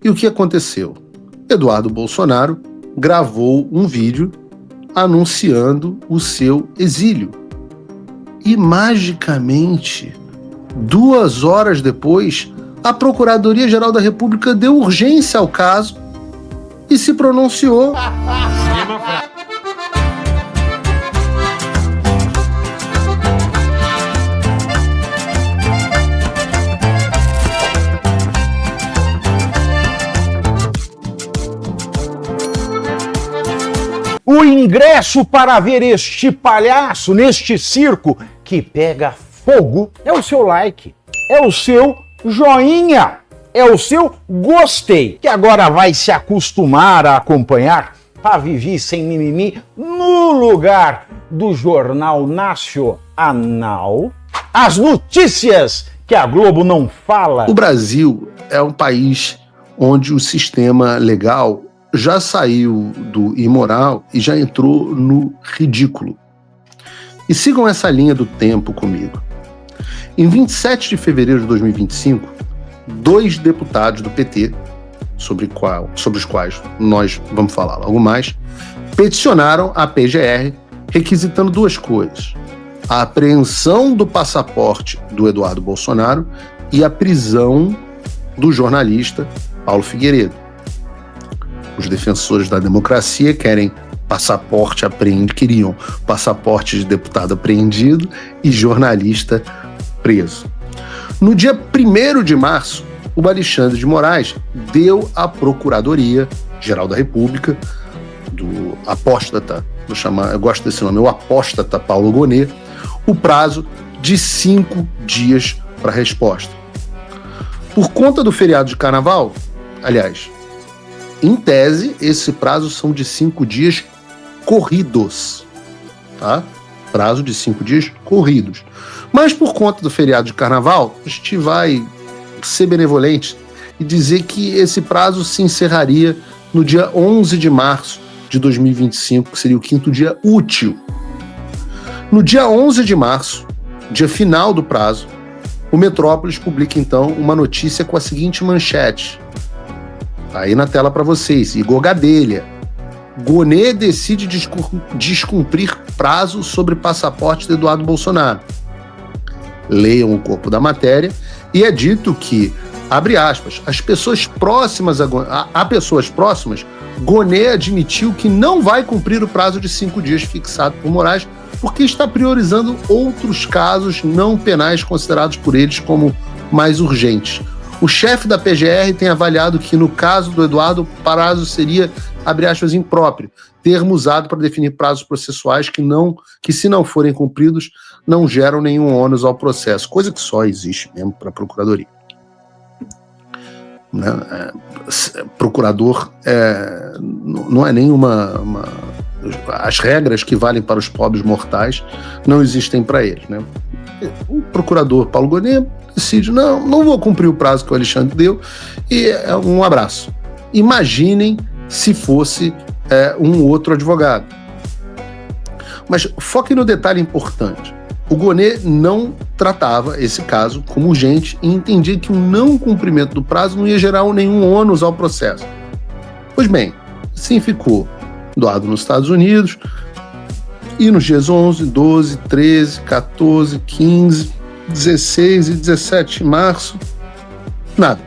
E o que aconteceu? Eduardo Bolsonaro gravou um vídeo anunciando o seu exílio. E, magicamente, 2 horas depois, a Procuradoria-Geral da República deu urgência ao caso e se pronunciou. O ingresso para ver este palhaço neste circo que pega fogo é o seu like, é o seu joinha, é o seu gostei, que agora vai se acostumar a acompanhar a Vivi Sem Mimimi no lugar do Jornal Nacional, as notícias que a Globo não fala. O Brasil é um país onde o sistema legal já saiu do imoral e já entrou no ridículo. E sigam essa linha do tempo comigo. Em 27 de fevereiro de 2025, 2 deputados do PT, sobre os quais nós vamos falar logo mais, peticionaram a PGR requisitando 2 coisas: a apreensão do passaporte do Eduardo Bolsonaro e a prisão do jornalista Paulo Figueiredo. Os defensores da democracia queriam passaporte de deputado apreendido e jornalista preso. No dia 1º de março, o Alexandre de Moraes deu à Procuradoria-Geral da República, do apóstata, eu gosto desse nome, o apóstata Paulo Gonet, o prazo de 5 dias para resposta. Por conta do feriado de carnaval, aliás, em tese, esse prazo são de 5 dias corridos, tá? Prazo de 5 dias corridos. Mas por conta do feriado de carnaval, a gente vai ser benevolente e dizer que esse prazo se encerraria no dia 11 de março de 2025, que seria o 5º dia útil. No dia 11 de março, dia final do prazo, o Metrópolis publica então uma notícia com a seguinte manchete. Aí na tela para vocês, Igor Gadelha. Gonet decide descumprir prazo sobre passaporte de Eduardo Bolsonaro. Leiam o corpo da matéria e é dito que, abre aspas, as pessoas próximas a pessoas próximas, Gonet admitiu que não vai cumprir o prazo de 5 dias fixado por Moraes porque está priorizando outros casos não penais considerados por eles como mais urgentes. O chefe da PGR tem avaliado que, no caso do Eduardo, o prazo seria, abre aspas, impróprio, termo usado para definir prazos processuais que, se não forem cumpridos, não geram nenhum ônus ao processo, coisa que só existe mesmo para a Procuradoria. Procurador não é nenhuma... As regras que valem para os pobres mortais não existem para eles, né? O procurador Paulo Gonet decide, não vou cumprir o prazo que o Alexandre deu e um abraço. Imaginem se fosse um outro advogado. Mas foquem no detalhe importante. O Gonet não tratava esse caso como urgente e entendia que o não cumprimento do prazo não ia gerar nenhum ônus ao processo. Pois bem, assim ficou. Doado nos Estados Unidos, e nos dias 11, 12, 13, 14, 15, 16 e 17 de março, nada.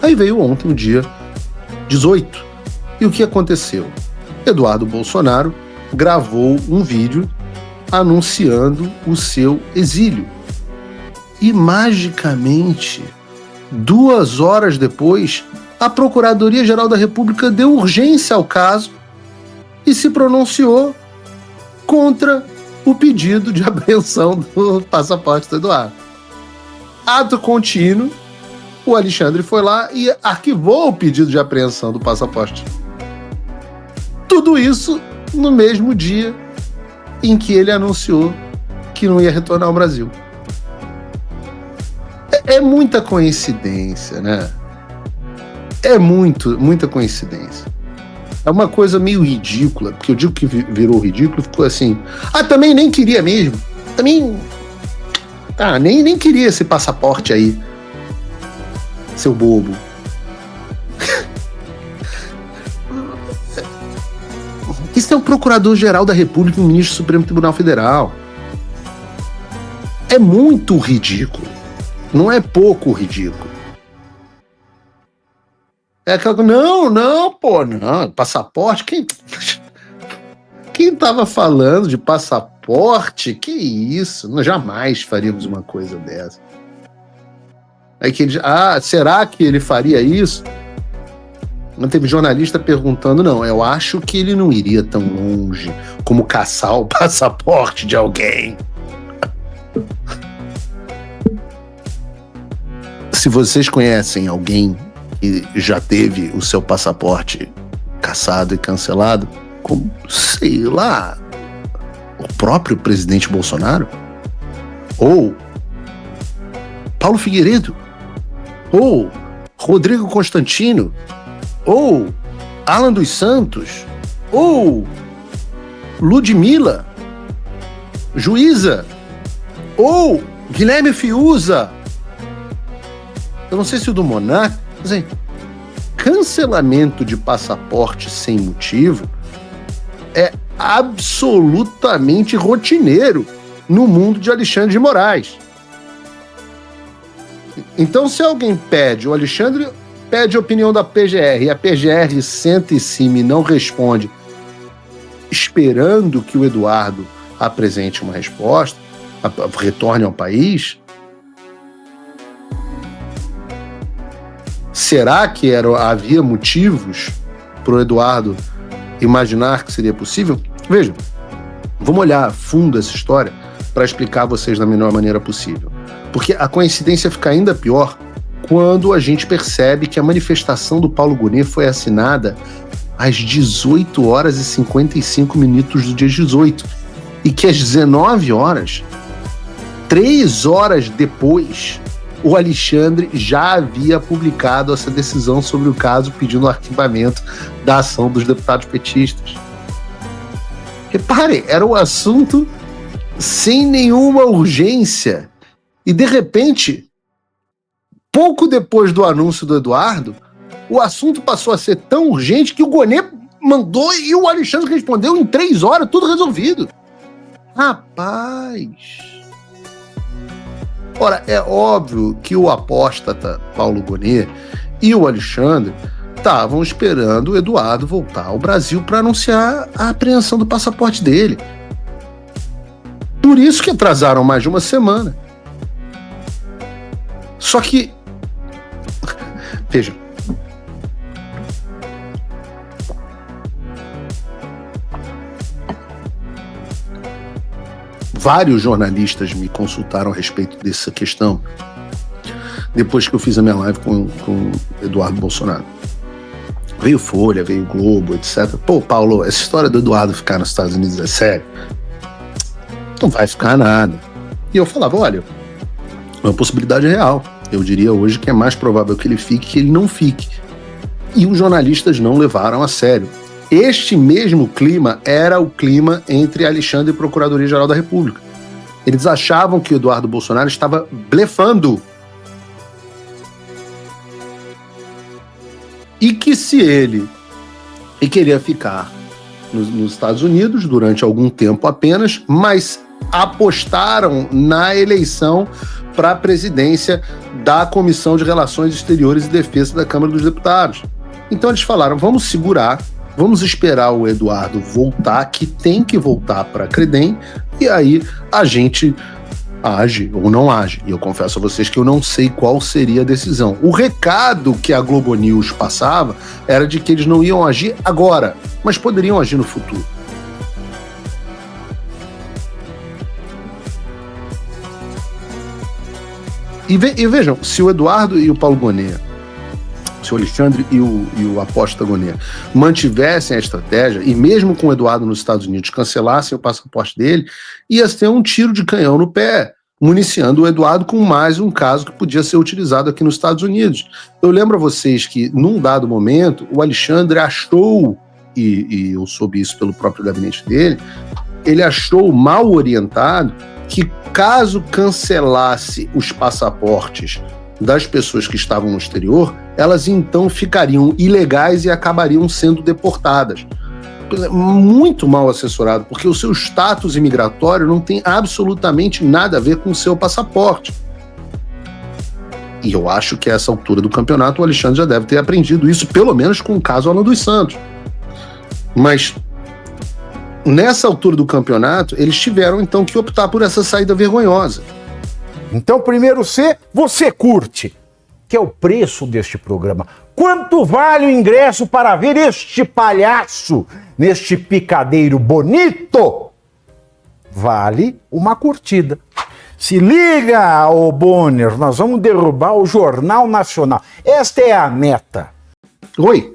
Aí veio ontem, o dia 18. E o que aconteceu? Eduardo Bolsonaro gravou um vídeo anunciando o seu exílio. E, magicamente, 2 horas depois, a Procuradoria-Geral da República deu urgência ao caso e se pronunciou contra o pedido de apreensão do passaporte do Eduardo. Ato contínuo, o Alexandre foi lá e arquivou o pedido de apreensão do passaporte. Tudo isso no mesmo dia em que ele anunciou que não ia retornar ao Brasil. É muita coincidência, né? É muita coincidência. É uma coisa meio ridícula, porque eu digo que virou ridículo, ficou assim, também nem queria mesmo, também, nem queria esse passaporte aí, seu bobo. Esse é o Procurador-Geral da República e o Ministro do Supremo Tribunal Federal. É muito ridículo. Não é pouco ridículo. É aquela coisa, não, passaporte, quem tava falando de passaporte? Que isso? Nós jamais faríamos uma coisa dessa. Aí que ele, será que ele faria isso? Não teve jornalista perguntando, não, eu acho que ele não iria tão longe como caçar o passaporte de alguém. Se vocês conhecem alguém que já teve o seu passaporte cassado e cancelado, como, sei lá, o próprio presidente Bolsonaro, ou Paulo Figueiredo, ou Rodrigo Constantino, ou Alan dos Santos, ou Ludmilla, juíza, ou Guilherme Fiuza, eu não sei se o do Monark, mas assim, cancelamento de passaporte sem motivo é absolutamente rotineiro no mundo de Alexandre de Moraes. Então, se alguém pede, o Alexandre pede a opinião da PGR e a PGR senta em cima e não responde, esperando que o Eduardo apresente uma resposta, retorne ao país, será que havia motivos para o Eduardo imaginar que seria possível? Veja, vamos olhar a fundo essa história para explicar a vocês da melhor maneira possível. Porque a coincidência fica ainda pior quando a gente percebe que a manifestação do Paulo Gonet foi assinada às 18 horas e 55 minutos do dia 18. E que às 19 horas, 3 horas depois, o Alexandre já havia publicado essa decisão sobre o caso, pedindo o arquivamento da ação dos deputados petistas. Reparem, era um assunto sem nenhuma urgência. E, de repente, pouco depois do anúncio do Eduardo, o assunto passou a ser tão urgente que o Gonet mandou e o Alexandre respondeu em 3 horas, tudo resolvido. Rapaz... Ora, é óbvio que o apóstata Paulo Gonet e o Alexandre estavam esperando o Eduardo voltar ao Brasil para anunciar a apreensão do passaporte dele. Por isso que atrasaram mais de uma semana. Só que, veja, vários jornalistas me consultaram a respeito dessa questão depois que eu fiz a minha live com o Eduardo Bolsonaro. Veio Folha, veio Globo, etc. Pô, Paulo, essa história do Eduardo ficar nos Estados Unidos é sério? Não vai ficar nada. E eu falava, olha, é uma possibilidade real. Eu diria hoje que é mais provável que ele fique que ele não fique. E os jornalistas não levaram a sério. Este mesmo clima era o clima entre Alexandre e a Procuradoria-Geral da República. Eles achavam que o Eduardo Bolsonaro estava blefando. E que se ele queria ficar nos Estados Unidos durante algum tempo apenas, mas apostaram na eleição para a presidência da Comissão de Relações Exteriores e Defesa da Câmara dos Deputados. Então eles falaram, vamos segurar, vamos esperar o Eduardo voltar, que tem que voltar para a Credem, e aí a gente age ou não age. E eu confesso a vocês que eu não sei qual seria a decisão. O recado que a Globo News passava era de que eles não iam agir agora, mas poderiam agir no futuro. E vejam, se o Eduardo e o Paulo Gonet, se o Alexandre e o apóstata Gonet mantivessem a estratégia, e mesmo com o Eduardo nos Estados Unidos cancelassem o passaporte dele, ia ser um tiro de canhão no pé, municiando o Eduardo com mais um caso que podia ser utilizado aqui nos Estados Unidos. Eu lembro a vocês que, num dado momento, o Alexandre achou, e eu soube isso pelo próprio gabinete dele, ele achou mal orientado que, caso cancelasse os passaportes das pessoas que estavam no exterior, elas então ficariam ilegais e acabariam sendo deportadas. muito mal assessorado, porque o seu status imigratório não tem absolutamente nada a ver com o seu passaporte. E eu acho que a essa altura do campeonato o Alexandre já deve ter aprendido isso, pelo menos com o caso Alan dos Santos. Mas nessa altura do campeonato, eles tiveram então que optar por essa saída vergonhosa. Então, primeiro você curte, que é o preço deste programa. Quanto vale o ingresso para ver este palhaço neste picadeiro bonito? Vale uma curtida. Se liga, ô Bonner, nós vamos derrubar o Jornal Nacional. Esta é a meta. Oi,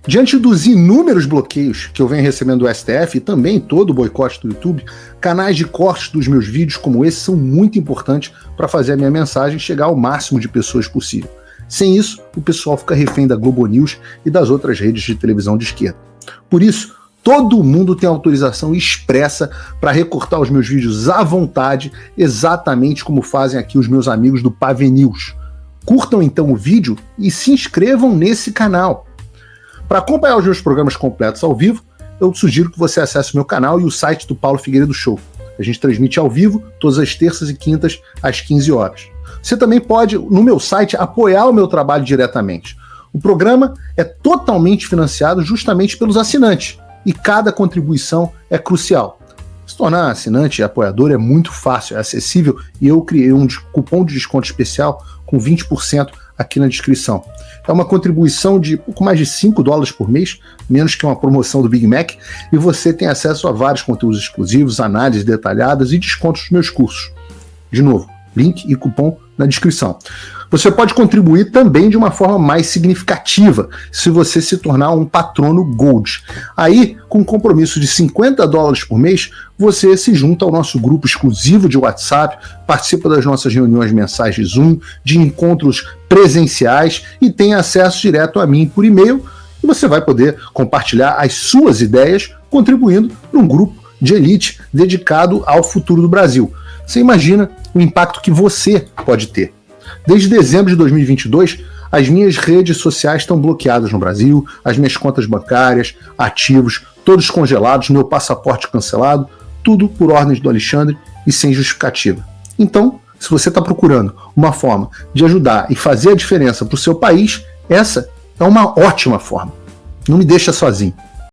diante dos inúmeros bloqueios que eu venho recebendo do STF e também todo o boicote do YouTube, canais de cortes dos meus vídeos como esse são muito importantes para fazer a minha mensagem chegar ao máximo de pessoas possível. Sem isso, o pessoal fica refém da Globo News e das outras redes de televisão de esquerda. Por isso, todo mundo tem autorização expressa para recortar os meus vídeos à vontade, exatamente como fazem aqui os meus amigos do Pave News. Curtam então o vídeo e se inscrevam nesse canal. Para acompanhar os meus programas completos ao vivo, eu sugiro que você acesse o meu canal e o site do Paulo Figueiredo Show. A gente transmite ao vivo todas as terças e quintas às 15 horas. Você também pode, no meu site, apoiar o meu trabalho diretamente. O programa é totalmente financiado justamente pelos assinantes e cada contribuição é crucial. Se tornar assinante e apoiador é muito fácil, é acessível e eu criei um cupom de desconto especial com 20% aqui na descrição. É uma contribuição de pouco mais de $5 por mês, menos que uma promoção do Big Mac, e você tem acesso a vários conteúdos exclusivos, análises detalhadas e descontos dos meus cursos. De novo, link e cupom na descrição. Você pode contribuir também de uma forma mais significativa se você se tornar um patrono Gold. Aí, com um compromisso de $50 por mês, você se junta ao nosso grupo exclusivo de WhatsApp, participa das nossas reuniões mensais de Zoom, de encontros presenciais e tem acesso direto a mim por e-mail. E você vai poder compartilhar as suas ideias contribuindo para um grupo de elite dedicado ao futuro do Brasil. Você imagina o impacto que você pode ter. Desde dezembro de 2022, as minhas redes sociais estão bloqueadas no Brasil, as minhas contas bancárias, ativos, todos congelados, meu passaporte cancelado, tudo por ordens do Alexandre e sem justificativa. Então, se você está procurando uma forma de ajudar e fazer a diferença para o seu país, essa é uma ótima forma. Não me deixa sozinho.